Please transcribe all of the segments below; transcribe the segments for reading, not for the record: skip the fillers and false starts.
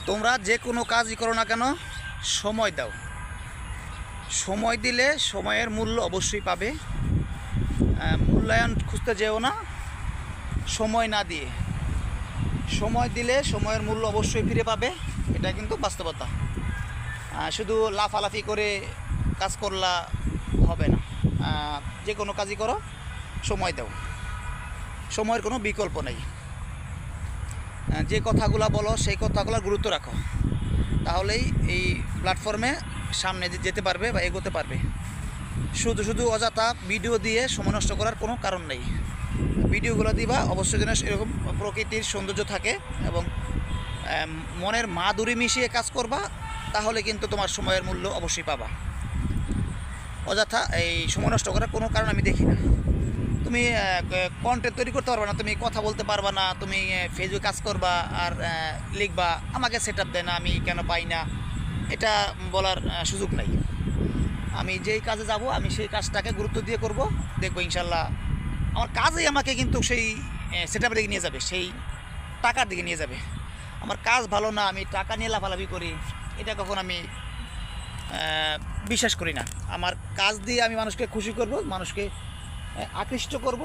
তোমরা যে কোনো কাজই করো না কেন সময় দাও। সময় দিলে সময়ের মূল্য অবশ্যই পাবে। মূল্যায়ন খুঁজতে যেও না সময় না দিয়ে। সময় দিলে সময়ের মূল্য অবশ্যই ফিরে পাবে, এটা কিন্তু বাস্তবতা। শুধু লাফালাফি করে কাজ করলা হবে না। যে কোনো কাজই করো সময় দাও, সময়ের কোনো বিকল্প নেই। যে কথাগুলো বলো সেই কথাগুলোর গুরুত্ব রাখো, তাহলেই এই প্ল্যাটফর্মে সামনে যেতে পারবে বা এগোতে পারবে। শুধু শুধু অযথা ভিডিও দিয়ে সময় নষ্ট করার কোনো কারণ নেই। ভিডিওগুলো দিবা অবশ্যই যেন এরকম প্রকৃতির সৌন্দর্য থাকে এবং মনের মাধুরী মিশিয়ে কাজ করবা, তাহলে কিন্তু তোমার সময়ের মূল্য অবশ্যই পাবা। অযথা এই সময় নষ্ট করার কোনো কারণ আমি দেখি না। তুমি কন্টেন্ট তৈরি করতে পারবে না, তুমি কথা বলতে পারবা না, তুমি ফেসবুকে কাজ করবা আর লিখবা আমাকে সেট আপ দেয় না, আমি কেন পাই না, এটা বলার সুযোগ নাই। আমি যেই কাজে যাব আমি সেই কাজটাকে গুরুত্ব দিয়ে করব, দেখবো ইনশাল্লাহ আমার কাজই আমাকে কিন্তু সেই সেট আপের দিকে নিয়ে যাবে, সেই টাকার দিকে নিয়ে যাবে। আমার কাজ ভালো না, আমি টাকা নিয়ে লাফালাফি করি, এটা কখন আমি বিশ্বাস করি না। আমার কাজ দিয়ে আমি মানুষকে খুশি করব, মানুষকে আকৃষ্ট করব,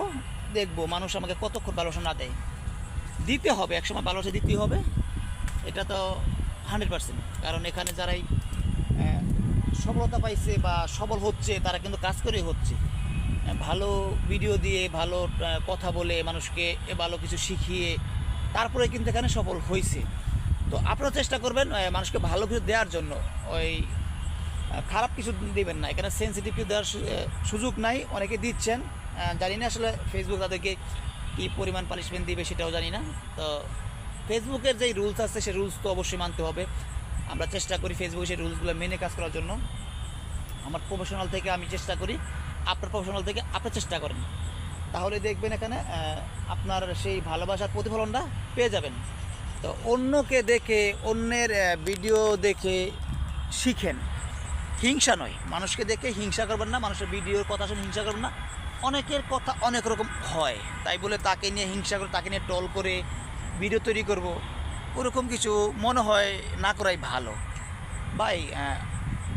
দেখব মানুষ আমাকে কতক্ষণ ভালোবাসা না দেয়। দিতে হবে, একসময় ভালোবাসা দিতেই হবে, এটা তো 100%। কারণ এখানে যারাই সফলতা পাইছে বা সবল হচ্ছে তারা কিন্তু কাজ করেই হচ্ছে। ভালো ভিডিও দিয়ে, ভালো কথা বলে, মানুষকে ভালো কিছু শিখিয়ে তারপরে কিন্তু এখানে সফল হয়েছে। তো আপনারা চেষ্টা করবেন মানুষকে ভালো কিছু দেওয়ার জন্য, ওই খারাপ কিছু দেবেন না। এখানে সেন্সিটিভ কিছু দেওয়ার সুযোগ নাই, অনেকে দিচ্ছেন, জানি না আসলে ফেসবুক তাদেরকে কী পরিমাণ পানিশমেন্ট দিবে সেটাও জানি না। তো ফেসবুকের যেই রুলস আছে সেই রুলস তো অবশ্যই মানতে হবে। আমরা চেষ্টা করি ফেসবুকে সেই রুলসগুলো মেনে কাজ করার জন্য। আমার প্রফেশনাল থেকে আমি চেষ্টা করি, আপনার প্রফেশনাল থেকে আপনি চেষ্টা করেন, তাহলে দেখবেন এখানে আপনার সেই ভালোবাসার প্রতিফলনটা পেয়ে যাবেন। তো অন্যকে দেখে, অন্যের ভিডিও দেখে শিখেন, হিংসা নয়। মানুষকে দেখে হিংসা করবেন না, মানুষের ভিডিওর কথা শুনে হিংসা করবেন না। অনেকের কথা অনেক রকম হয়, তাই বলে তাকে নিয়ে হিংসা করে, তাকে নিয়ে ট্রল করে ভিডিও তৈরি করব, ওরকম কিছু মনে হয় না করাই ভালো। ভাই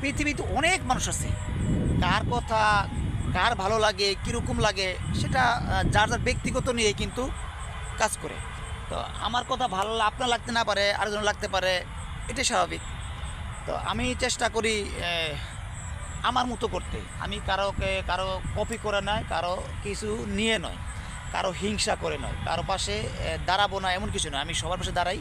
পৃথিবীতে অনেক মানুষ আছে, কার কথা কার ভালো লাগে, কীরকম লাগে সেটা যার যার ব্যক্তিগত নিয়ে কিন্তু কাজ করে। তো আমার কথা ভালো আপনার লাগতে না পারে, আরেকজন লাগতে পারে, এটাই স্বাভাবিক। তো আমি চেষ্টা করি আমার মতো করতে। আমি কারো কপি করে নয়, কারো কিছু নিয়ে নয়, কারো হিংসা করে নয়, কারো পাশে দাঁড়াবো না এমন কিছু নয়। আমি সবার পাশে দাঁড়াই।